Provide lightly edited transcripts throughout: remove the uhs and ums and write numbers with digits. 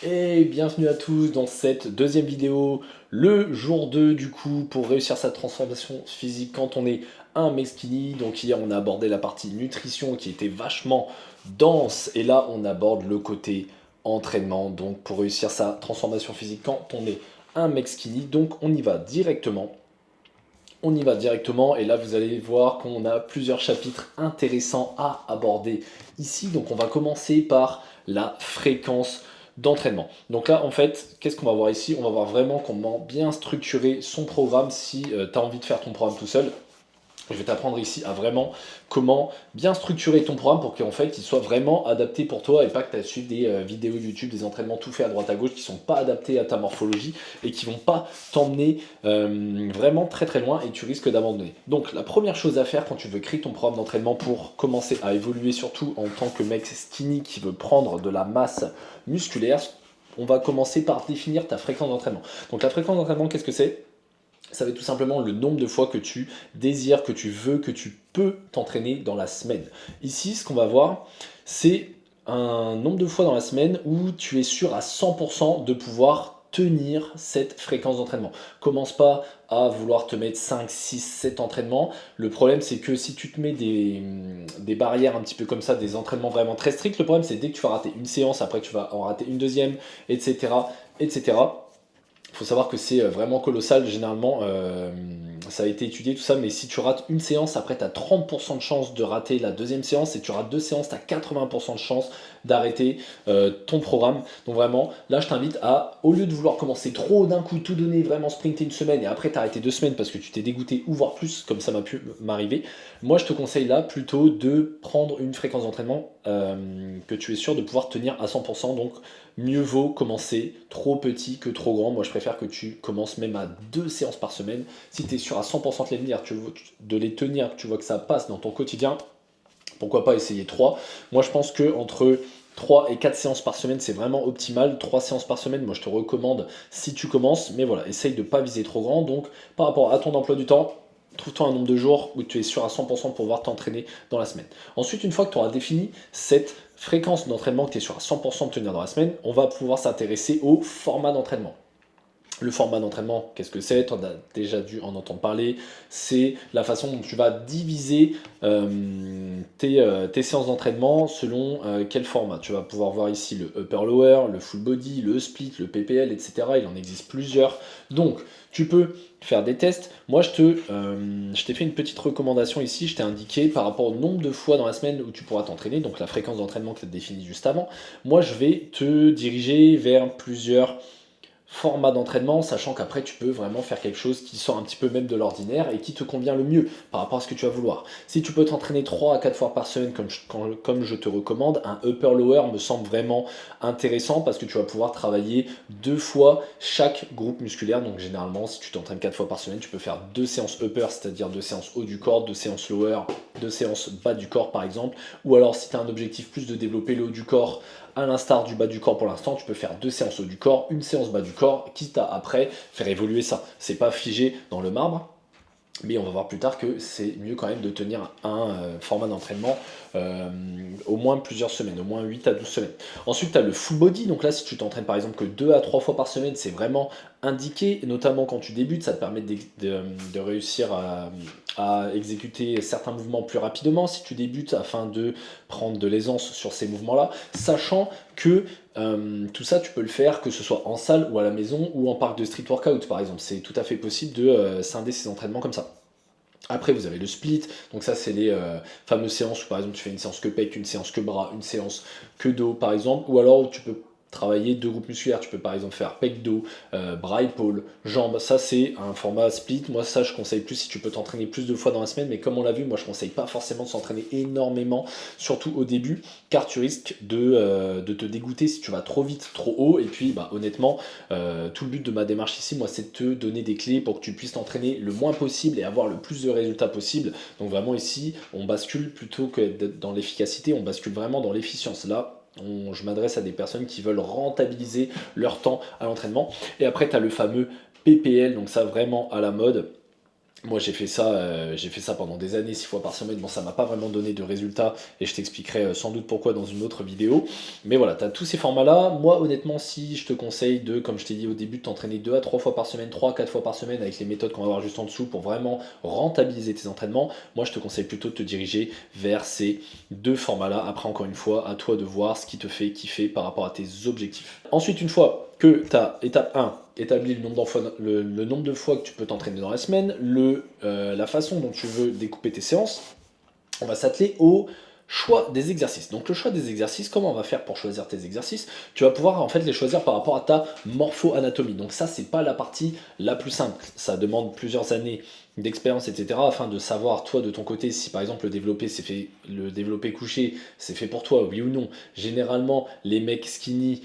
Et bienvenue à tous dans cette deuxième vidéo, le jour 2 du coup, pour réussir sa transformation physique quand on est un mec skinny. Donc hier on a abordé la partie nutrition qui était vachement dense, et là on aborde le côté entraînement, donc pour réussir sa transformation physique quand on est un mec skinny. Donc on y va directement. On y va directement et là vous allez voir qu'on a plusieurs chapitres intéressants à aborder ici. Donc on va commencer par la fréquence d'entraînement. Donc là en fait, qu'est-ce qu'on va voir ici? On va voir vraiment comment bien structurer son programme si tu as envie de faire ton programme tout seul. Je vais t'apprendre ici à vraiment comment bien structurer ton programme pour qu'en fait il soit vraiment adapté pour toi et pas que tu as suivi des vidéos YouTube, des entraînements tout faits à droite à gauche qui sont pas adaptés à ta morphologie et qui vont pas t'emmener vraiment très très loin et tu risques d'abandonner. Donc la première chose à faire quand tu veux créer ton programme d'entraînement pour commencer à évoluer, surtout en tant que mec skinny qui veut prendre de la masse musculaire, on va commencer par définir ta fréquence d'entraînement. Donc la fréquence d'entraînement, qu'est-ce que c'est? Ça va être tout simplement le nombre de fois que tu désires, que tu veux, que tu peux t'entraîner dans la semaine. Ici, ce qu'on va voir, c'est un nombre de fois dans la semaine où tu es sûr à 100% de pouvoir tenir cette fréquence d'entraînement. Commence pas à vouloir te mettre 5, 6, 7 entraînements. Le problème, c'est que si tu te mets des barrières un petit peu comme ça, des entraînements vraiment très stricts, le problème, c'est dès que tu vas rater une séance, après tu vas en rater une deuxième, etc., etc. Il faut savoir que c'est vraiment colossal. Généralement, ça a été étudié, tout ça, mais si tu rates une séance, après, tu as 30% de chance de rater la deuxième séance. Et tu rates deux séances, tu as 80% de chance d'arrêter ton programme. Donc vraiment, là, je t'invite à, au lieu de vouloir commencer trop d'un coup, tout donner, vraiment sprinter une semaine, et après t'arrêter 2 semaines parce que tu t'es dégoûté, ou voire plus, comme ça m'a pu m'arriver, moi, je te conseille là plutôt de prendre une fréquence d'entraînement que tu es sûr de pouvoir tenir à 100%. Donc, mieux vaut commencer trop petit que trop grand. Moi, je préfère que tu commences même à 2 séances par semaine. Si tu es sûr à 100% de les tenir, tu vois que ça passe dans ton quotidien, pourquoi pas essayer 3. Moi, je pense que entre 3 et 4 séances par semaine, c'est vraiment optimal. 3 séances par semaine, moi, je te recommande si tu commences. Mais voilà, essaye de ne pas viser trop grand. Donc, par rapport à ton emploi du temps, trouve-toi un nombre de jours où tu es sûr à 100% pour pouvoir t'entraîner dans la semaine. Ensuite, une fois que tu auras défini cette fréquence d'entraînement que tu es sûr à 100% de tenir dans la semaine, on va pouvoir s'intéresser au format d'entraînement. Le format d'entraînement, qu'est-ce que c'est? Tu as déjà dû en entendre parler. C'est la façon dont tu vas diviser tes séances d'entraînement selon quel format. Tu vas pouvoir voir ici le upper-lower, le full body, le split, le PPL, etc. Il en existe plusieurs. Donc, tu peux faire des tests. Moi, je t'ai fait une petite recommandation ici. Je t'ai indiqué par rapport au nombre de fois dans la semaine où tu pourras t'entraîner, donc la fréquence d'entraînement que tu as définie juste avant. Moi, je vais te diriger vers plusieurs format d'entraînement, sachant qu'après tu peux vraiment faire quelque chose qui sort un petit peu même de l'ordinaire et qui te convient le mieux par rapport à ce que tu vas vouloir. Si tu peux t'entraîner 3 à 4 fois par semaine comme je te recommande, un upper-lower me semble vraiment intéressant parce que tu vas pouvoir travailler 2 fois chaque groupe musculaire. Donc généralement, si tu t'entraînes 4 fois par semaine, tu peux faire 2 séances upper, c'est-à-dire 2 séances haut du corps, 2 séances lower, 2 séances bas du corps par exemple. Ou alors si tu as un objectif plus de développer le haut du corps, à l'instar du bas du corps pour l'instant, tu peux faire 2 séances haut du corps, une séance bas du corps, quitte à après faire évoluer ça. C'est pas figé dans le marbre. Mais on va voir plus tard que c'est mieux quand même de tenir un format d'entraînement au moins plusieurs semaines, au moins 8 à 12 semaines. Ensuite, tu as le full body. Donc là, si tu t'entraînes par exemple que 2 à 3 fois par semaine, c'est vraiment indiqué, notamment quand tu débutes, ça te permet de réussir à exécuter certains mouvements plus rapidement si tu débutes afin de prendre de l'aisance sur ces mouvements-là, sachant que tout ça, tu peux le faire que ce soit en salle ou à la maison ou en parc de street workout par exemple. C'est tout à fait possible de scinder ces entraînements comme ça. Après, vous avez le split, donc ça, c'est les fameuses séances où par exemple tu fais une séance que pec, une séance que bras, une séance que dos par exemple, ou alors où tu peux travailler 2 groupes musculaires. Tu peux par exemple faire pec dos, bras épaules, jambes. Ça, c'est un format split. Moi, ça, je conseille plus si tu peux t'entraîner plus de fois dans la semaine, mais comme on l'a vu, moi, je conseille pas forcément de s'entraîner énormément, surtout au début, car tu risques de te dégoûter si tu vas trop vite, trop haut. Et puis, bah, honnêtement, tout le but de ma démarche ici, moi, c'est de te donner des clés pour que tu puisses t'entraîner le moins possible et avoir le plus de résultats possible. Donc vraiment ici, on bascule plutôt que d'être dans l'efficacité, on bascule vraiment dans l'efficience. Là, je m'adresse à des personnes qui veulent rentabiliser leur temps à l'entraînement. Et après, tu as le fameux PPL, donc ça vraiment à la mode. Moi j'ai fait ça pendant des années, 6 fois par semaine. Bon, ça m'a pas vraiment donné de résultats et je t'expliquerai sans doute pourquoi dans une autre vidéo. Mais voilà, tu as tous ces formats-là. Moi honnêtement, si je te conseille de, comme je t'ai dit au début, de t'entraîner 2 à 3 fois par semaine, 3 à 4 fois par semaine avec les méthodes qu'on va voir juste en dessous pour vraiment rentabiliser tes entraînements, moi je te conseille plutôt de te diriger vers ces deux formats-là. Après, encore une fois, à toi de voir ce qui te fait kiffer par rapport à tes objectifs. Ensuite, une fois que tu as étape 1, établi le nombre de fois que tu peux t'entraîner dans la semaine, la façon dont tu veux découper tes séances, on va s'atteler au choix des exercices. Donc le choix des exercices, comment on va faire pour choisir tes exercices? Tu vas pouvoir en fait les choisir par rapport à ta morpho-anatomie. Donc ça, c'est pas la partie la plus simple. Ça demande plusieurs années d'expérience, etc. afin de savoir toi de ton côté si par exemple le développé couché c'est fait pour toi, oui ou non. Généralement les mecs skinny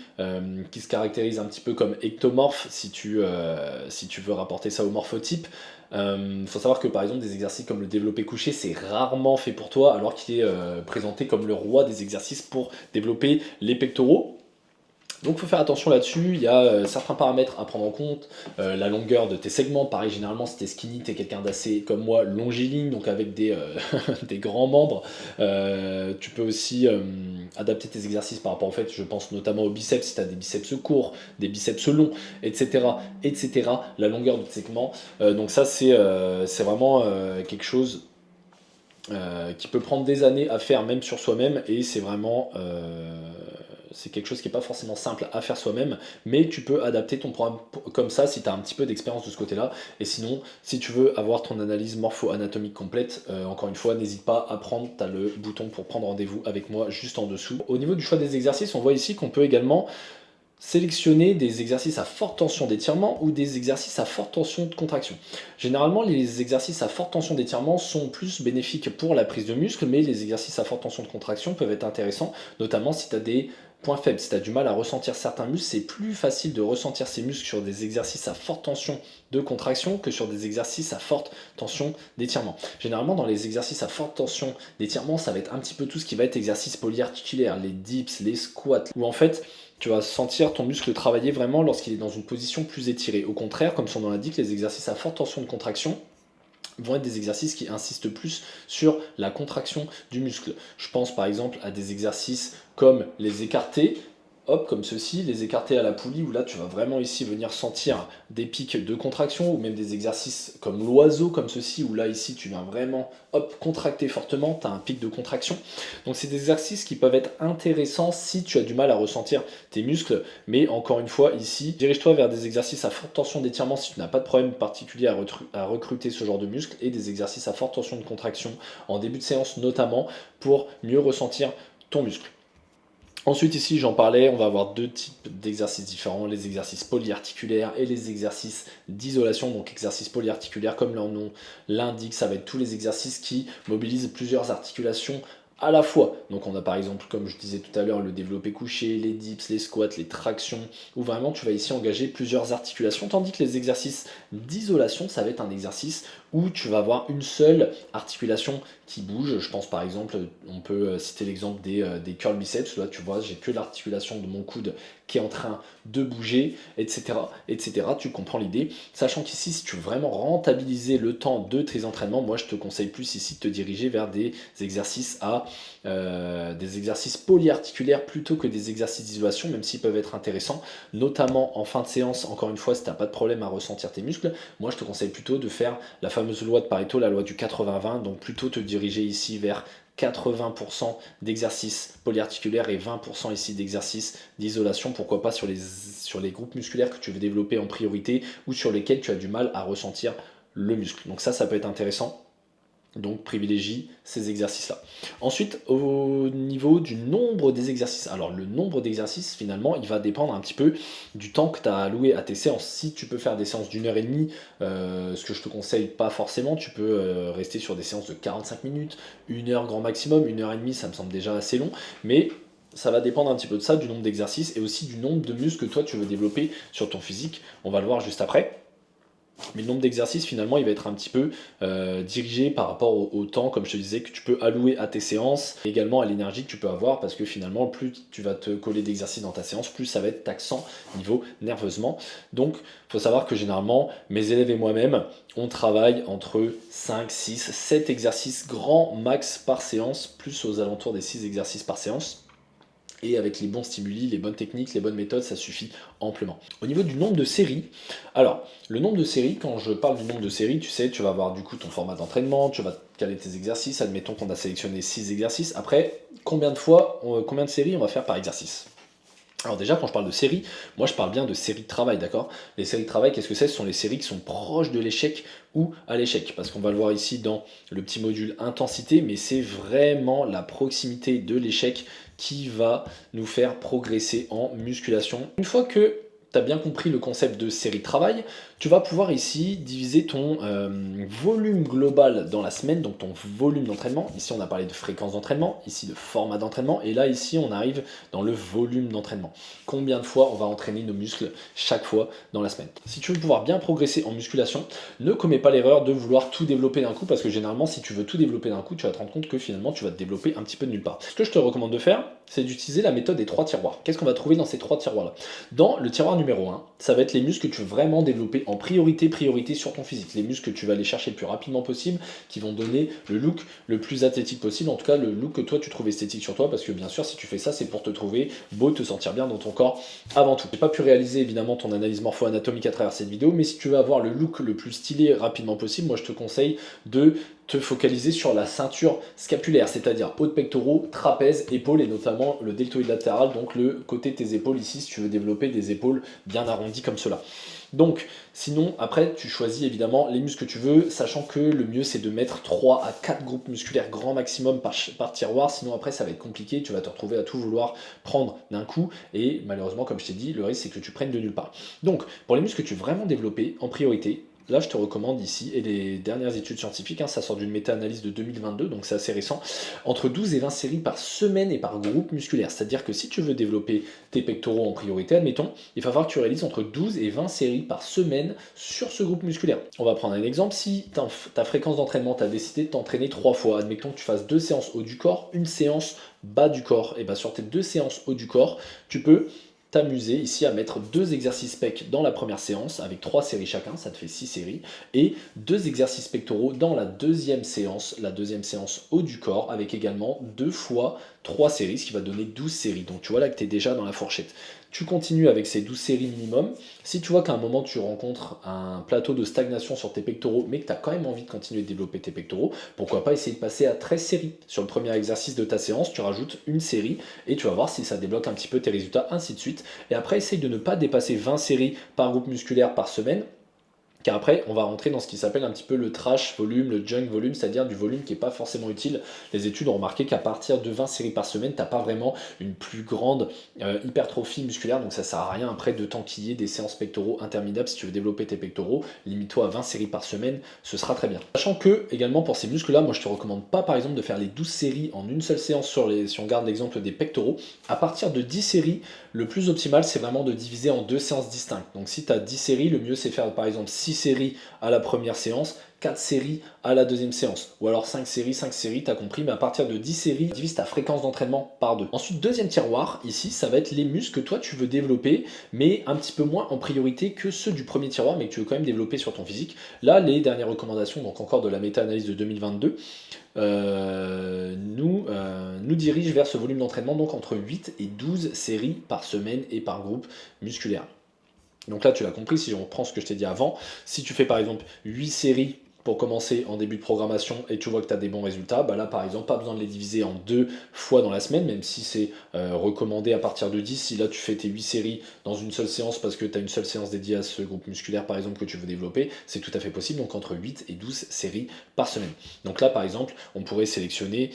qui se caractérisent un petit peu comme ectomorphes, si tu veux rapporter ça au morphotype, faut savoir que par exemple des exercices comme le développé couché c'est rarement fait pour toi alors qu'il est présenté comme le roi des exercices pour développer les pectoraux. Donc il faut faire attention là-dessus, il y a certains paramètres à prendre en compte, la longueur de tes segments, pareil généralement si t'es skinny, t'es quelqu'un d'assez comme moi longiligne, donc avec des grands membres. Tu peux aussi adapter tes exercices par rapport au fait, je pense notamment aux biceps, si tu as des biceps courts, des biceps longs, etc. etc. La longueur de tes segments, donc ça c'est vraiment quelque chose qui peut prendre des années à faire même sur soi-même et c'est vraiment c'est quelque chose qui n'est pas forcément simple à faire soi-même, mais tu peux adapter ton programme comme ça si tu as un petit peu d'expérience de ce côté-là. Et sinon, si tu veux avoir ton analyse morpho-anatomique complète, encore une fois, n'hésite pas à prendre, tu as le bouton pour prendre rendez-vous avec moi juste en dessous. Au niveau du choix des exercices, on voit ici qu'on peut également sélectionner des exercices à forte tension d'étirement ou des exercices à forte tension de contraction. Généralement, les exercices à forte tension d'étirement sont plus bénéfiques pour la prise de muscle, mais les exercices à forte tension de contraction peuvent être intéressants, notamment si tu as des points faibles, si tu as du mal à ressentir certains muscles, c'est plus facile de ressentir ces muscles sur des exercices à forte tension de contraction que sur des exercices à forte tension d'étirement. Généralement, dans les exercices à forte tension d'étirement, ça va être un petit peu tout ce qui va être exercice polyarticulaire, les dips, les squats, où en fait, tu vas sentir ton muscle travailler vraiment lorsqu'il est dans une position plus étirée. Au contraire, comme son nom l'indique, les exercices à forte tension de contraction vont être des exercices qui insistent plus sur la contraction du muscle. Je pense par exemple à des exercices comme les écartés, hop, comme ceci, les écartés à la poulie, où là tu vas vraiment ici venir sentir des pics de contraction, ou même des exercices comme l'oiseau, comme ceci, où là ici tu viens vraiment, hop, contracter fortement, tu as un pic de contraction. Donc c'est des exercices qui peuvent être intéressants si tu as du mal à ressentir tes muscles, mais encore une fois ici, dirige-toi vers des exercices à forte tension d'étirement si tu n'as pas de problème particulier à recruter ce genre de muscles, et des exercices à forte tension de contraction en début de séance notamment, pour mieux ressentir ton muscle. Ensuite ici j'en parlais, on va avoir deux types d'exercices différents, les exercices polyarticulaires et les exercices d'isolation. Donc exercices polyarticulaires comme leur nom l'indique, ça va être tous les exercices qui mobilisent plusieurs articulations à la fois. Donc on a par exemple, comme je disais tout à l'heure, le développé couché, les dips, les squats, les tractions, où vraiment tu vas ici engager plusieurs articulations, tandis que les exercices d'isolation, ça va être un exercice où tu vas avoir une seule articulation qui bouge. Je pense par exemple, on peut citer l'exemple des curl biceps. Là tu vois, j'ai que l'articulation de mon coude qui est en train de bouger, etc. etc. Tu comprends l'idée. Sachant qu'ici, si tu veux vraiment rentabiliser le temps de tes entraînements, moi je te conseille plus ici de te diriger vers des exercices des exercices polyarticulaires plutôt que des exercices d'isolation, même s'ils peuvent être intéressants, notamment en fin de séance. Encore une fois, si tu n'as pas de problème à ressentir tes muscles, moi je te conseille plutôt de faire la fameuse loi de Pareto, la loi du 80-20, donc plutôt te diriger ici vers 80% d'exercices polyarticulaires et 20% ici d'exercices d'isolation, pourquoi pas sur les groupes musculaires que tu veux développer en priorité ou sur lesquels tu as du mal à ressentir le muscle. Donc ça peut être intéressant. Donc privilégie ces exercices-là. Ensuite, au niveau du nombre des exercices. Alors le nombre d'exercices, finalement, il va dépendre un petit peu du temps que tu as alloué à tes séances. Si tu peux faire des séances d'1 h 30, ce que je te conseille pas forcément, tu peux rester sur des séances de 45 minutes, 1 heure grand maximum. 1 h 30, ça me semble déjà assez long. Mais ça va dépendre un petit peu de ça, du nombre d'exercices et aussi du nombre de muscles que toi tu veux développer sur ton physique. On va le voir juste après. Mais le nombre d'exercices, finalement, il va être un petit peu dirigé par rapport au temps, comme je te disais, que tu peux allouer à tes séances, et également à l'énergie que tu peux avoir, parce que finalement, plus tu vas te coller d'exercices dans ta séance, plus ça va être taxant niveau nerveusement. Donc, il faut savoir que généralement, mes élèves et moi-même, on travaille entre 5, 6, 7 exercices grand max par séance, plus aux alentours des 6 exercices par séance. Et avec les bons stimuli, les bonnes techniques, les bonnes méthodes, ça suffit amplement. Au niveau du nombre de séries, alors le nombre de séries, quand je parle du nombre de séries, tu sais, tu vas avoir du coup ton format d'entraînement, tu vas caler tes exercices, admettons qu'on a sélectionné 6 exercices. Après, combien de séries on va faire par exercice? Alors déjà, quand je parle de séries, moi je parle bien de séries de travail, d'accord? Les séries de travail, qu'est-ce que c'est? Ce sont les séries qui sont proches de l'échec ou à l'échec. Parce qu'on va le voir ici dans le petit module intensité, mais c'est vraiment la proximité de l'échec qui va nous faire progresser en musculation. Une fois que tu as bien compris le concept de série de travail, tu vas pouvoir ici diviser ton volume global dans la semaine, donc ton volume d'entraînement. Ici, on a parlé de fréquence d'entraînement, ici de format d'entraînement, et là, ici, on arrive dans le volume d'entraînement. Combien de fois on va entraîner nos muscles chaque fois dans la semaine. Si tu veux pouvoir bien progresser en musculation, ne commets pas l'erreur de vouloir tout développer d'un coup, parce que généralement, si tu veux tout développer d'un coup, tu vas te rendre compte que finalement, tu vas te développer un petit peu de nulle part. Ce que je te recommande de faire, c'est d'utiliser la méthode des 3 tiroirs. Qu'est-ce qu'on va trouver dans ces 3 tiroirs-là? Dans le tiroir numéro 1, ça va être les muscles que tu veux vraiment développer en priorité sur ton physique. Les muscles que tu vas aller chercher le plus rapidement possible, qui vont donner le look le plus athlétique possible, en tout cas le look que toi tu trouves esthétique sur toi, parce que bien sûr, si tu fais ça, c'est pour te trouver beau, te sentir bien dans ton corps avant tout. J'ai pas pu réaliser évidemment ton analyse morpho-anatomique à travers cette vidéo, mais si tu veux avoir le look le plus stylé rapidement possible, moi je te conseille de te focaliser sur la ceinture scapulaire, c'est-à-dire haut de pectoraux, trapèze, épaules et notamment le deltoïde latéral, donc le côté de tes épaules ici si tu veux développer des épaules bien arrondies comme cela. Donc, sinon, après, tu choisis évidemment les muscles que tu veux, sachant que le mieux c'est de mettre 3 à 4 groupes musculaires grand maximum par tiroir, sinon après ça va être compliqué, tu vas te retrouver à tout vouloir prendre d'un coup, et malheureusement, comme je t'ai dit, le risque c'est que tu prennes de nulle part. Donc, pour les muscles que tu veux vraiment développer en priorité, là, je te recommande ici, et les dernières études scientifiques, ça sort d'une méta-analyse de 2022, donc c'est assez récent, entre 12 et 20 séries par semaine et par groupe musculaire. C'est-à-dire que si tu veux développer tes pectoraux en priorité, admettons, il va falloir que tu réalises entre 12 et 20 séries par semaine sur ce groupe musculaire. On va prendre un exemple. Si ta fréquence d'entraînement, tu as décidé de t'entraîner 3 fois, admettons que tu fasses 2 séances haut du corps, une séance bas du corps, et bien sur tes 2 séances haut du corps, tu peux t'amuser ici à mettre 2 exercices pec dans la première séance avec 3 séries chacun, ça te fait 6 séries, et 2 exercices pectoraux dans la deuxième séance haut du corps avec également 2 fois 3 séries, ce qui va donner 12 séries. Donc tu vois là que tu es déjà dans la fourchette. Tu continues avec ces 12 séries minimum. Si tu vois qu'à un moment tu rencontres un plateau de stagnation sur tes pectoraux, mais que tu as quand même envie de continuer de développer tes pectoraux, pourquoi pas essayer de passer à 13 séries. Sur le premier exercice de ta séance, tu rajoutes une série et tu vas voir si ça débloque un petit peu tes résultats, ainsi de suite. Et après, essaye de ne pas dépasser 20 séries par groupe musculaire par semaine. Car après, on va rentrer dans ce qui s'appelle un petit peu le trash volume, le junk volume, c'est-à-dire du volume qui n'est pas forcément utile. Les études ont remarqué qu'à partir de 20 séries par semaine, tu n'as pas vraiment une plus grande hypertrophie musculaire, donc ça ne sert à rien après de t'enquiller des séances pectoraux interminables. Si tu veux développer tes pectoraux, limite-toi à 20 séries par semaine, ce sera très bien. Sachant que, également pour ces muscles-là, moi je te recommande pas par exemple de faire les 12 séries en une seule séance si on garde l'exemple des pectoraux. À partir de 10 séries, le plus optimal c'est vraiment de diviser en 2 séances distinctes. Donc si tu as 10 séries, le mieux c'est faire par exemple 6 séries à la première séance, 4 séries à la deuxième séance, ou alors 5 séries, t'as compris, mais à partir de 10 séries, divise ta fréquence d'entraînement par 2. Ensuite, deuxième tiroir, ici, ça va être les muscles que toi tu veux développer, mais un petit peu moins en priorité que ceux du premier tiroir, mais que tu veux quand même développer sur ton physique. Là, les dernières recommandations, donc encore de la méta-analyse de 2022, nous dirigent vers ce volume d'entraînement, donc entre 8 et 12 séries par semaine et par groupe musculaire. Donc là, tu l'as compris, si on reprend ce que je t'ai dit avant, si tu fais par exemple 8 séries pour commencer en début de programmation et tu vois que tu as des bons résultats, bah là par exemple, pas besoin de les diviser en 2 fois dans la semaine, même si c'est recommandé à partir de 10. Si là tu fais tes 8 séries dans une seule séance parce que tu as une seule séance dédiée à ce groupe musculaire par exemple que tu veux développer, c'est tout à fait possible, donc entre 8 et 12 séries par semaine. Donc là par exemple, on pourrait sélectionner,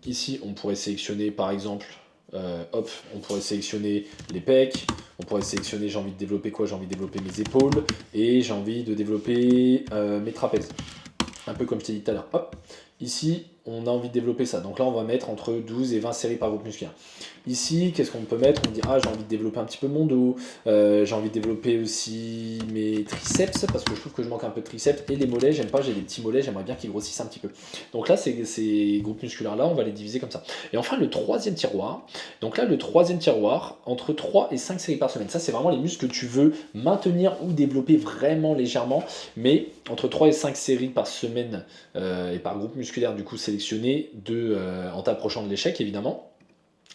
ici on pourrait sélectionner par exemple, on pourrait sélectionner les pecs, on pourrait sélectionner j'ai envie de développer quoi, j'ai envie de développer mes épaules et j'ai envie de développer mes trapèzes. Un peu comme je t'ai dit tout à l'heure. Hop, Ici, on a envie de développer ça. Donc là, on va mettre entre 12 et 20 séries par groupe musculaire. Ici, qu'est-ce qu'on peut mettre? On dit, ah, j'ai envie de développer un petit peu mon dos, j'ai envie de développer aussi mes triceps, parce que je trouve que je manque un peu de triceps, et les mollets, j'aime pas, j'ai des petits mollets, j'aimerais bien qu'ils grossissent un petit peu. Donc là, ces groupes musculaires-là, on va les diviser comme ça. Et enfin, le troisième tiroir. Donc là, le troisième tiroir, entre 3 et 5 séries par semaine. Ça, c'est vraiment les muscles que tu veux maintenir ou développer vraiment légèrement, mais entre 3 et 5 séries par semaine et par groupe musculaire, du coup, sélectionné en t'approchant de l'échec, évidemment.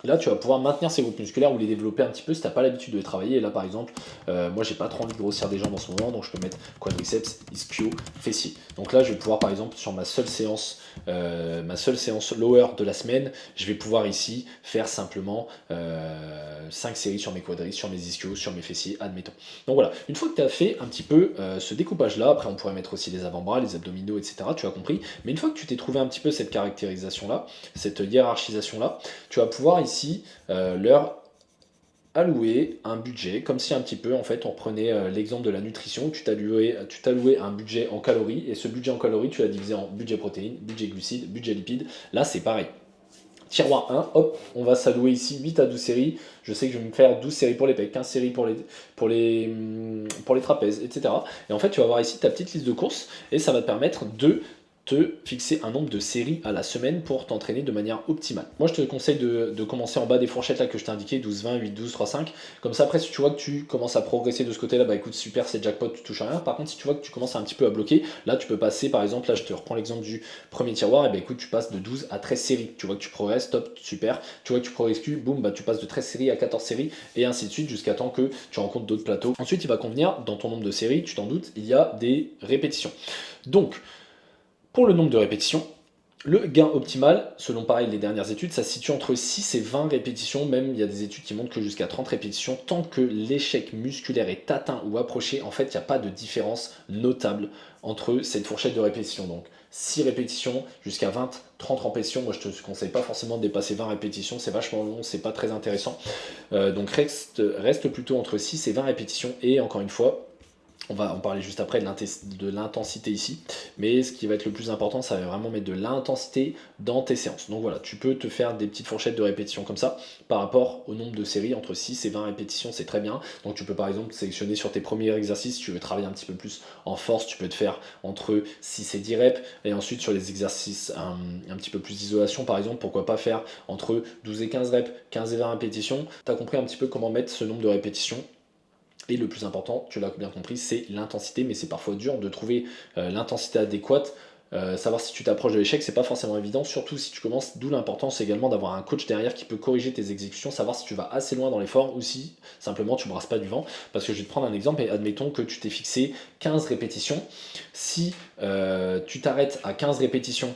Là, tu vas pouvoir maintenir ces groupes musculaires ou les développer un petit peu si tu n'as pas l'habitude de les travailler. Et là, par exemple, moi, j'ai pas trop envie de grossir des jambes en ce moment, donc je peux mettre quadriceps, ischio, fessier. Donc là, je vais pouvoir, par exemple, sur ma seule séance lower de la semaine, je vais pouvoir ici faire simplement 5 séries sur mes quadriceps, sur mes ischios, sur mes fessiers, admettons. Donc voilà, une fois que tu as fait un petit peu ce découpage-là, après on pourrait mettre aussi les avant-bras, les abdominaux, etc. Tu as compris. Mais une fois que tu t'es trouvé un petit peu cette caractérisation-là, cette hiérarchisation-là, tu vas pouvoir ici leur allouer un budget, comme si un petit peu, en fait, on prenait l'exemple de la nutrition, tu t'allouais un budget en calories, et ce budget en calories, tu l'as divisé en budget protéines, budget glucides, budget lipides. Là, c'est pareil. Tiroir 1, hop, on va s'allouer ici 8 à 12 séries. Je sais que je vais me faire 12 séries pour les pecs, 15 séries pour les trapèzes, etc. Et en fait, tu vas avoir ici ta petite liste de courses, et ça va te permettre de te fixer un nombre de séries à la semaine pour t'entraîner de manière optimale. Moi, je te conseille de commencer en bas des fourchettes là que je t'ai indiqué, 12, 20, 8, 12, 3, 5. Comme ça, après, si tu vois que tu commences à progresser de ce côté-là, bah écoute, super, c'est jackpot, tu touches à rien. Par contre, si tu vois que tu commences un petit peu à bloquer, là, tu peux passer, par exemple, là, je te reprends l'exemple du premier tiroir, et bah écoute, tu passes de 12 à 13 séries. Tu vois que tu progresses, top, super. Tu vois que tu progresses plus, boum, bah tu passes de 13 séries à 14 séries, et ainsi de suite, jusqu'à temps que tu rencontres d'autres plateaux. Ensuite, il va convenir, dans ton nombre de séries, tu t'en doutes, il y a des répétitions. Donc, pour le nombre de répétitions, le gain optimal, selon pareil les dernières études, ça se situe entre 6 et 20 répétitions, même il y a des études qui montrent que jusqu'à 30 répétitions, tant que l'échec musculaire est atteint ou approché, en fait, il n'y a pas de différence notable entre cette fourchette de répétitions. Donc 6 répétitions jusqu'à 20, 30 répétitions, moi je te conseille pas forcément de dépasser 20 répétitions, c'est vachement long, c'est pas très intéressant. Donc reste plutôt entre 6 et 20 répétitions, et encore une fois, on va en parler juste après de l'intensité ici, mais ce qui va être le plus important, ça va vraiment mettre de l'intensité dans tes séances. Donc voilà, tu peux te faire des petites fourchettes de répétitions comme ça, par rapport au nombre de séries, entre 6 et 20 répétitions, c'est très bien. Donc tu peux par exemple sélectionner sur tes premiers exercices, si tu veux travailler un petit peu plus en force, tu peux te faire entre 6 et 10 reps, et ensuite sur les exercices un petit peu plus d'isolation, par exemple, pourquoi pas faire entre 12 et 15 reps, 15 et 20 répétitions. Tu as compris un petit peu comment mettre ce nombre de répétitions. Et le plus important, tu l'as bien compris, c'est l'intensité, mais c'est parfois dur de trouver l'intensité adéquate. Savoir si tu t'approches de l'échec, c'est pas forcément évident, surtout si tu commences, d'où l'importance également d'avoir un coach derrière qui peut corriger tes exécutions, savoir si tu vas assez loin dans l'effort ou si simplement tu brasses pas du vent. Parce que je vais te prendre un exemple, et admettons que tu t'es fixé 15 répétitions. Si tu t'arrêtes à 15 répétitions,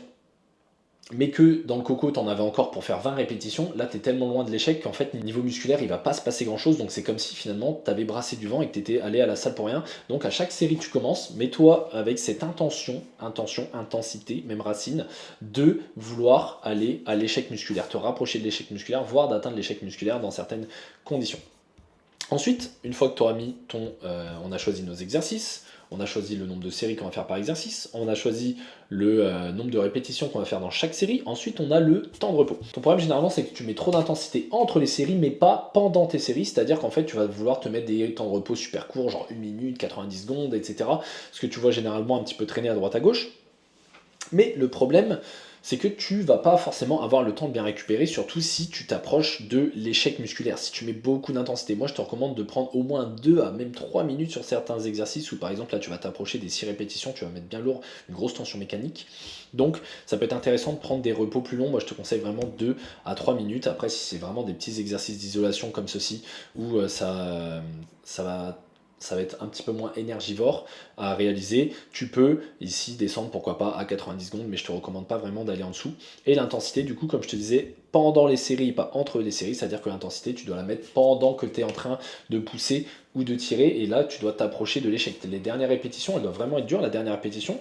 mais que dans le coco, tu en avais encore pour faire 20 répétitions, là, tu es tellement loin de l'échec qu'en fait, niveau musculaire, il va pas se passer grand-chose. Donc, c'est comme si finalement, tu avais brassé du vent et que tu étais allé à la salle pour rien. Donc, à chaque série que tu commences, mets-toi avec cette intensité, même racine, de vouloir aller à l'échec musculaire, te rapprocher de l'échec musculaire, voire d'atteindre l'échec musculaire dans certaines conditions. Ensuite, une fois que tu auras mis on a choisi nos exercices, on a choisi le nombre de séries qu'on va faire par exercice, on a choisi le nombre de répétitions qu'on va faire dans chaque série, ensuite on a le temps de repos. Ton problème généralement, c'est que tu mets trop d'intensité entre les séries, mais pas pendant tes séries, c'est-à-dire qu'en fait tu vas vouloir te mettre des temps de repos super courts, genre 1 minute, 90 secondes, etc. Ce que tu vois généralement un petit peu traîner à droite à gauche. Mais le problème, c'est que tu vas pas forcément avoir le temps de bien récupérer, surtout si tu t'approches de l'échec musculaire, si tu mets beaucoup d'intensité. Moi, je te recommande de prendre au moins 2 à même 3 minutes sur certains exercices, où par exemple, là, tu vas t'approcher des 6 répétitions, tu vas mettre bien lourd, une grosse tension mécanique. Donc, ça peut être intéressant de prendre des repos plus longs. Moi, je te conseille vraiment 2 à 3 minutes. Après, si c'est vraiment des petits exercices d'isolation comme ceci, où ça va être un petit peu moins énergivore à réaliser. Tu peux ici descendre, pourquoi pas, à 90 secondes, mais je te recommande pas vraiment d'aller en dessous. Et l'intensité, du coup, comme je te disais, pendant les séries, pas entre les séries, c'est-à-dire que l'intensité, tu dois la mettre pendant que tu es en train de pousser ou de tirer, et là, tu dois t'approcher de l'échec. Les dernières répétitions, elles doivent vraiment être dures. La dernière répétition,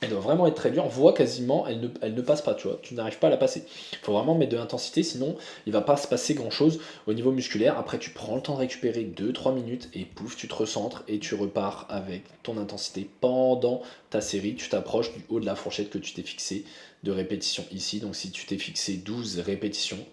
Elle doit vraiment être très dure, voire quasiment, elle ne passe pas, tu vois, tu n'arrives pas à la passer. Il faut vraiment mettre de l'intensité, sinon il va pas se passer grand chose au niveau musculaire. Après, tu prends le temps de récupérer 2-3 minutes et pouf, tu te recentres et tu repars avec ton intensité pendant ta série. Tu t'approches du haut de la fourchette que tu t'es fixé de répétition ici. Donc, si tu t'es fixé 12 répétitions,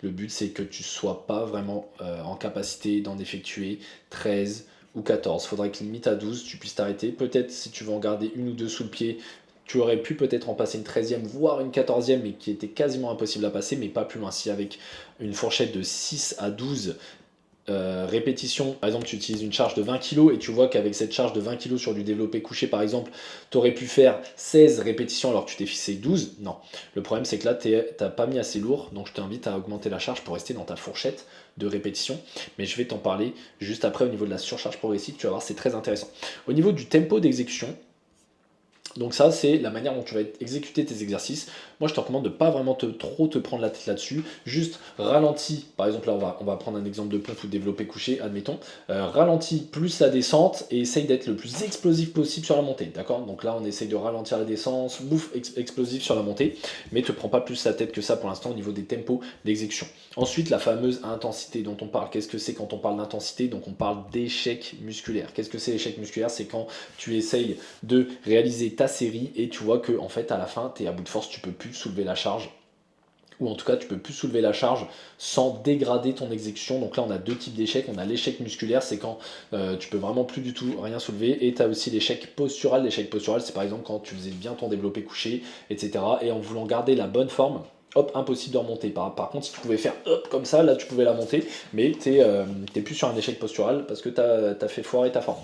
le but c'est que tu sois pas vraiment en capacité d'en effectuer 13 ou 14. Faudrait que limite à 12, tu puisses t'arrêter. Peut-être si tu veux en garder une ou deux sous le pied, tu aurais pu peut-être en passer une 13e, voire une 14e, mais qui était quasiment impossible à passer, mais pas plus loin. Si avec une fourchette de 6 à 12 répétitions, par exemple tu utilises une charge de 20 kg et tu vois qu'avec cette charge de 20 kg sur du développé couché par exemple, tu aurais pu faire 16 répétitions alors que tu t'es fixé 12, non. Le problème c'est que là tu n'as pas mis assez lourd, donc je t'invite à augmenter la charge pour rester dans ta fourchette de répétition, mais je vais t'en parler juste après au niveau de la surcharge progressive, tu vas voir c'est très intéressant. Au niveau du tempo d'exécution, donc ça, c'est la manière dont tu vas exécuter tes exercices. Moi, je te recommande de ne pas vraiment trop te prendre la tête là-dessus. Juste ralentis. Par exemple, là, on va prendre un exemple de pompe ou développé couché, admettons. Ralentis plus la descente et essaye d'être le plus explosif possible sur la montée. D'accord? Donc là, on essaye de ralentir la descente, bouffe explosif sur la montée. Mais te prends pas plus la tête que ça pour l'instant au niveau des tempos d'exécution. Ensuite, la fameuse intensité dont on parle. Qu'est-ce que c'est quand on parle d'intensité? Donc on parle d'échec musculaire. Qu'est-ce que c'est l'échec musculaire? C'est quand tu essayes de réaliser ta série et tu vois que en fait à la fin tu es à bout de force, tu peux plus soulever la charge, ou en tout cas tu peux plus soulever la charge sans dégrader ton exécution. Donc là on a deux types d'échecs. On a l'échec musculaire, c'est quand tu peux vraiment plus du tout rien soulever, et tu as aussi l'échec postural. L'échec postural, c'est par exemple quand tu faisais bien ton développé couché, etc., et en voulant garder la bonne forme, hop, impossible de remonter. Par contre, si tu pouvais faire hop comme ça, là tu pouvais la monter, mais t'es plus sur un échec postural parce que tu as fait foirer ta forme.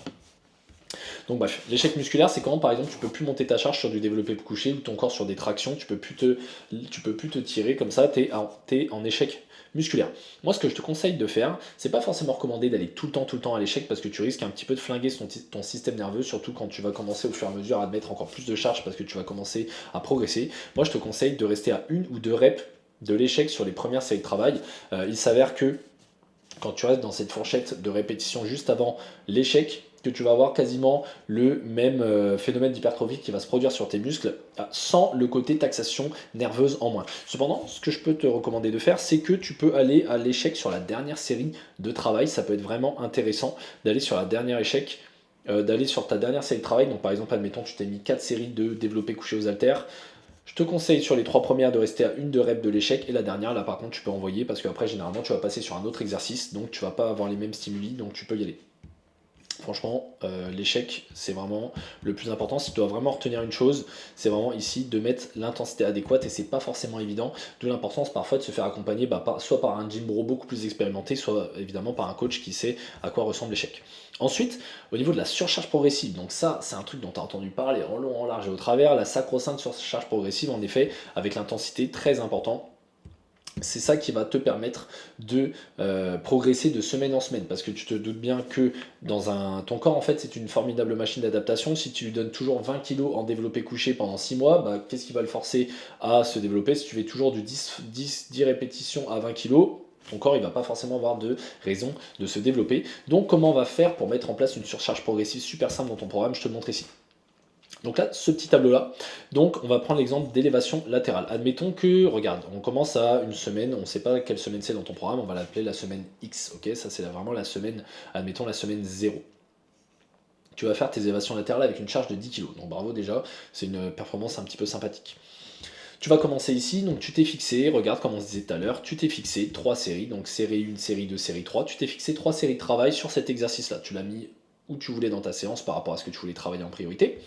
Donc bref, l'échec musculaire, c'est quand par exemple tu peux plus monter ta charge sur du développé couché ou ton corps sur des tractions, tu peux plus te tirer comme ça, t'es en échec musculaire. Moi, ce que je te conseille de faire, c'est pas forcément recommandé d'aller tout le temps à l'échec parce que tu risques un petit peu de flinguer ton système nerveux, surtout quand tu vas commencer au fur et à mesure à te mettre encore plus de charge parce que tu vas commencer à progresser. Moi, je te conseille de rester à une ou deux reps de l'échec sur les premières séries de travail. Il s'avère que quand tu restes dans cette fourchette de répétition juste avant l'échec, que tu vas avoir quasiment le même phénomène d'hypertrophie qui va se produire sur tes muscles sans le côté taxation nerveuse en moins. Cependant, ce que je peux te recommander de faire, c'est que tu peux aller à l'échec sur la dernière série de travail. Ça peut être vraiment intéressant d'aller sur la dernière échec, d'aller sur ta dernière série de travail. Donc par exemple, admettons, tu t'es mis 4 séries de développé couché aux haltères. Je te conseille sur les 3 premières de rester à une de rep de l'échec, et la dernière, là par contre, tu peux envoyer parce qu'après, généralement, tu vas passer sur un autre exercice, donc tu vas pas avoir les mêmes stimuli, donc tu peux y aller. Franchement, l'échec, c'est vraiment le plus important. Si tu dois vraiment retenir une chose, c'est vraiment ici de mettre l'intensité adéquate, et c'est pas forcément évident. D'où l'importance parfois de se faire accompagner soit par un gym bro beaucoup plus expérimenté, soit évidemment par un coach qui sait à quoi ressemble l'échec. Ensuite, au niveau de la surcharge progressive, donc ça, c'est un truc dont tu as entendu parler en long, en large et au travers, la sacro-sainte surcharge progressive, en effet, avec l'intensité très importante. C'est ça qui va te permettre de progresser de semaine en semaine, parce que tu te doutes bien que ton corps en fait c'est une formidable machine d'adaptation. Si tu lui donnes toujours 20 kg en développé couché pendant 6 mois, bah, qu'est-ce qui va le forcer à se développer? Si tu fais toujours du 10 répétitions à 20 kg, ton corps il va pas forcément avoir de raison de se développer. Donc comment on va faire pour mettre en place une surcharge progressive super simple dans ton programme? Je te le montre ici. Donc là, ce petit tableau-là, donc on va prendre l'exemple d'élévation latérale. Admettons que, regarde, on commence à une semaine, on ne sait pas quelle semaine c'est dans ton programme, on va l'appeler la semaine X, ok? Ça c'est vraiment la semaine, admettons la semaine 0. Tu vas faire tes élévations latérales avec une charge de 10 kg. Donc bravo déjà, c'est une performance un petit peu sympathique. Tu vas commencer ici, donc tu t'es fixé, regarde comme on se disait tout à l'heure, tu t'es fixé 3 séries, donc série 1, série 2, série 3, tu t'es fixé 3 séries de travail sur cet exercice-là. Tu l'as mis où tu voulais dans ta séance par rapport à ce que tu voulais travailler en priorité.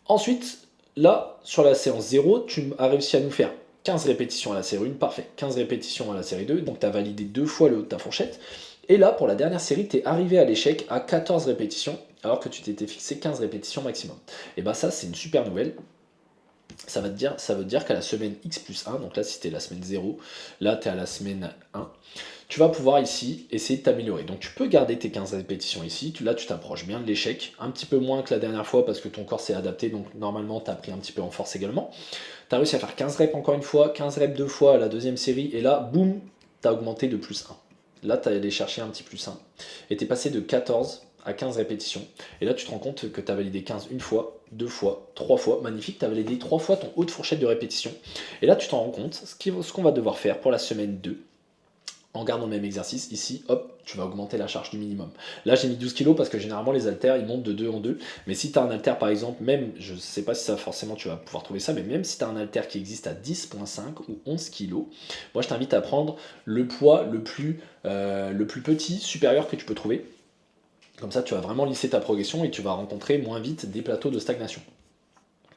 Ensuite, là, sur la séance 0, tu as réussi à nous faire 15 répétitions à la série 1, parfait, 15 répétitions à la série 2, donc tu as validé 2 fois le haut de ta fourchette. Et là, pour la dernière série, tu es arrivé à l'échec à 14 répétitions, alors que tu t'étais fixé 15 répétitions maximum. Et bien ça, c'est une super nouvelle. Ça veut dire qu'à la semaine X plus 1, donc là c'était la semaine 0, là tu es à la semaine 1, tu vas pouvoir ici essayer de t'améliorer. Donc tu peux garder tes 15 répétitions ici, là tu t'approches bien de l'échec, un petit peu moins que la dernière fois parce que ton corps s'est adapté, donc normalement tu as pris un petit peu en force également. Tu as réussi à faire 15 reps encore une fois, 15 reps deux fois à la deuxième série, et là, boum, tu as augmenté de plus 1. Là, tu es allé chercher un petit plus 1. Et tu es passé de 14 à 15 répétitions. Et là, tu te rends compte que tu as validé 15 une fois, 2 fois, 3 fois. Magnifique, tu as validé 3 fois ton haut de fourchette de répétition. Et là, tu t'en rends compte, ce qu'on va devoir faire pour la semaine 2, en gardant le même exercice, ici, hop, tu vas augmenter la charge du minimum. Là, j'ai mis 12 kg parce que généralement, les haltères, ils montent de 2 en 2. Mais si tu as un haltère, par exemple, même, je ne sais pas si ça, forcément, tu vas pouvoir trouver ça, mais même si tu as un haltère qui existe à 10,5 ou 11 kg, moi, je t'invite à prendre le poids le plus petit, supérieur que tu peux trouver. Comme ça, tu vas vraiment lisser ta progression et tu vas rencontrer moins vite des plateaux de stagnation.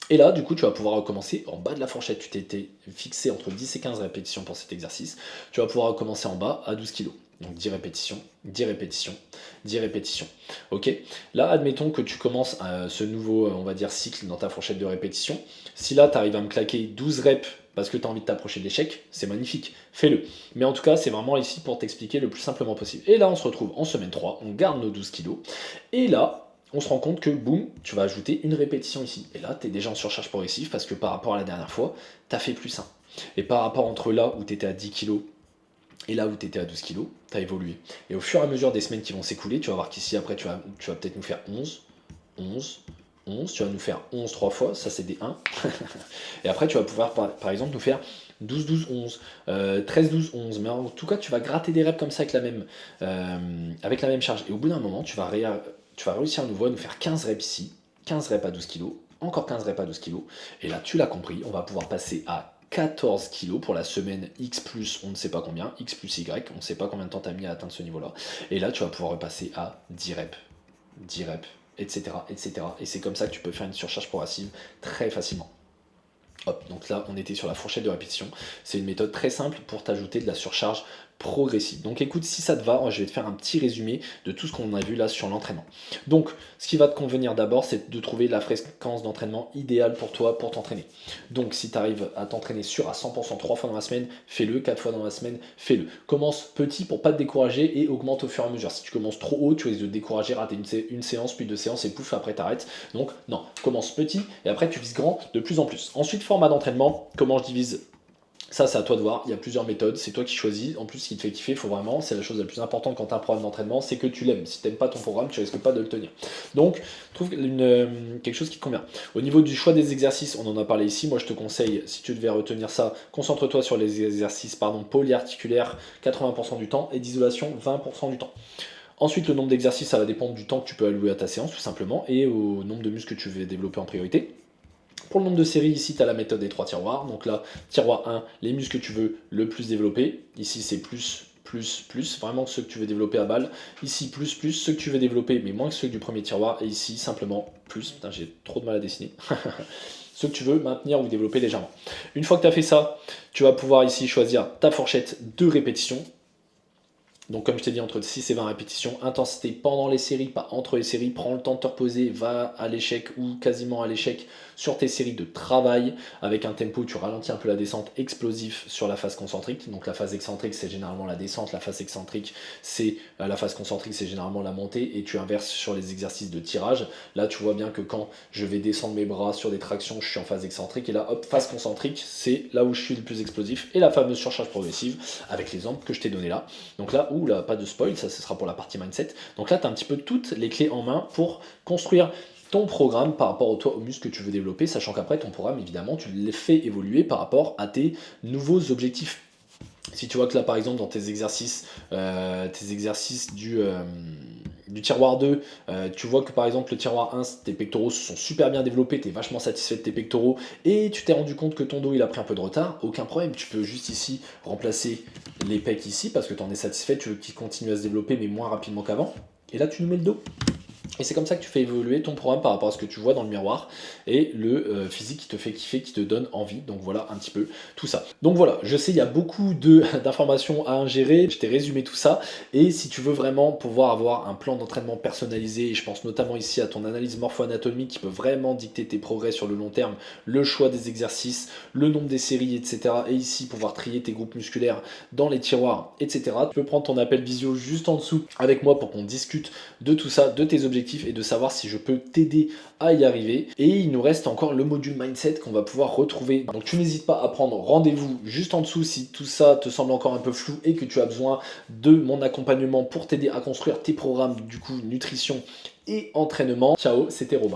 Et là, du coup, tu vas pouvoir recommencer en bas de la fourchette. Tu t'étais fixé entre 10 et 15 répétitions pour cet exercice. Tu vas pouvoir recommencer en bas à 12 kg. Donc 10 répétitions, 10 répétitions, 10 répétitions. Ok. Là, admettons que tu commences ce nouveau, on va dire, cycle dans ta fourchette de répétition. Si là, tu arrives à me claquer 12 reps parce que tu as envie de t'approcher de l'échec, c'est magnifique. Fais-le. Mais en tout cas, c'est vraiment ici pour t'expliquer le plus simplement possible. Et là, on se retrouve en semaine 3. On garde nos 12 kg. Et là, on se rend compte que, boum, tu vas ajouter une répétition ici. Et là, tu es déjà en surcharge progressive parce que par rapport à la dernière fois, tu as fait plus 1. Et par rapport entre là où tu étais à 10 kg et là où tu étais à 12 kg, tu as évolué. Et au fur et à mesure des semaines qui vont s'écouler, tu vas voir qu'ici, après, tu vas peut-être nous faire 11, 11, 11. Tu vas nous faire 11 3 fois, ça c'est des 1. Et après, tu vas pouvoir, par exemple, nous faire 12, 12, 11, 13, 12, 11. Mais en tout cas, tu vas gratter des reps comme ça avec la même charge. Et au bout d'un moment, tu vas réussir à nouveau à nous faire 15 reps ici, 15 reps à 12 kg, encore 15 reps à 12 kg. Et là, tu l'as compris, on va pouvoir passer à 14 kg pour la semaine X plus on ne sait pas combien, X plus Y, on ne sait pas combien de temps tu as mis à atteindre ce niveau-là. Et là, tu vas pouvoir repasser à 10 reps, 10 reps, etc., etc. Et c'est comme ça que tu peux faire une surcharge progressive très facilement. Hop, donc là, on était sur la fourchette de répétition. C'est une méthode très simple pour t'ajouter de la surcharge progressive. Donc écoute, si ça te va, je vais te faire un petit résumé de tout ce qu'on a vu là sur l'entraînement. Donc, ce qui va te convenir d'abord, c'est de trouver la fréquence d'entraînement idéale pour toi, pour t'entraîner. Donc, si tu arrives à t'entraîner à 100% 3 fois dans la semaine, fais-le, 4 fois dans la semaine, fais-le. Commence petit pour pas te décourager et augmente au fur et à mesure. Si tu commences trop haut, tu risques de te décourager, rater une séance, puis 2 séances et pouf, après t'arrêtes. Donc, non, commence petit et après tu vises grand de plus en plus. Ensuite, format d'entraînement, comment je divise ? Ça, c'est à toi de voir. Il y a plusieurs méthodes. C'est toi qui choisis. En plus, ce qui te fait kiffer, il faut vraiment, c'est la chose la plus importante quand tu as un programme d'entraînement, c'est que tu l'aimes. Si tu n'aimes pas ton programme, tu risques pas de le tenir. Donc, trouve quelque chose qui te convient. Au niveau du choix des exercices, on en a parlé ici. Moi, je te conseille, si tu devais retenir ça, concentre-toi sur les exercices polyarticulaires 80% du temps et d'isolation 20% du temps. Ensuite, le nombre d'exercices, ça va dépendre du temps que tu peux allouer à ta séance, tout simplement, et au nombre de muscles que tu veux développer en priorité. Pour le nombre de séries, ici, tu as la méthode des 3 tiroirs. Donc là, tiroir 1, les muscles que tu veux le plus développer. Ici, c'est plus, vraiment ceux que tu veux développer à balle. Ici, plus, ceux que tu veux développer, mais moins que ceux du premier tiroir. Et ici, simplement, plus. Putain, j'ai trop de mal à dessiner. Ceux que tu veux maintenir ou développer légèrement. Une fois que tu as fait ça, tu vas pouvoir ici choisir ta fourchette de répétition. Donc comme je t'ai dit, entre 6 et 20 répétitions, intensité pendant les séries, pas entre les séries, prends le temps de te reposer, va à l'échec ou quasiment à l'échec sur tes séries de travail, avec un tempo où tu ralentis un peu la descente explosif sur la phase concentrique. Donc la phase excentrique c'est généralement la descente, la phase excentrique c'est la phase concentrique c'est généralement la montée, et tu inverses sur les exercices de tirage. Là tu vois bien que quand je vais descendre mes bras sur des tractions, je suis en phase excentrique, et là hop, phase concentrique, c'est là où je suis le plus explosif, et la fameuse surcharge progressive avec l'exemple que je t'ai donné là. Donc là, là, pas de spoil, ça ce sera pour la partie mindset. Donc là, tu as un petit peu toutes les clés en main pour construire ton programme par rapport aux muscles que tu veux développer, sachant qu'après, ton programme, évidemment, tu le fais évoluer par rapport à tes nouveaux objectifs. Si tu vois que là, par exemple, dans tes exercices du tiroir 2, tu vois que par exemple le tiroir 1, tes pectoraux se sont super bien développés, tu es vachement satisfait de tes pectoraux, et tu t'es rendu compte que ton dos il a pris un peu de retard, aucun problème, tu peux juste ici remplacer les pecs ici, parce que tu en es satisfait, tu veux qu'ils continuent à se développer mais moins rapidement qu'avant, et là tu nous mets le dos. Et c'est comme ça que tu fais évoluer ton programme par rapport à ce que tu vois dans le miroir et le physique qui te fait kiffer, qui te donne envie. Donc voilà un petit peu tout ça. Donc voilà, je sais il y a beaucoup d'informations à ingérer, je t'ai résumé tout ça. Et si tu veux vraiment pouvoir avoir un plan d'entraînement personnalisé, et je pense notamment ici à ton analyse morpho-anatomique qui peut vraiment dicter tes progrès sur le long terme, le choix des exercices, le nombre des séries, etc. Et ici pouvoir trier tes groupes musculaires dans les tiroirs, etc. Tu peux prendre ton appel visio juste en dessous avec moi pour qu'on discute de tout ça, de tes objectifs objectif est de savoir si je peux t'aider à y arriver. Et il nous reste encore le module mindset qu'on va pouvoir retrouver. Donc tu n'hésites pas à prendre rendez-vous juste en dessous si tout ça te semble encore un peu flou et que tu as besoin de mon accompagnement pour t'aider à construire tes programmes du coup nutrition et entraînement. Ciao, c'était Robin.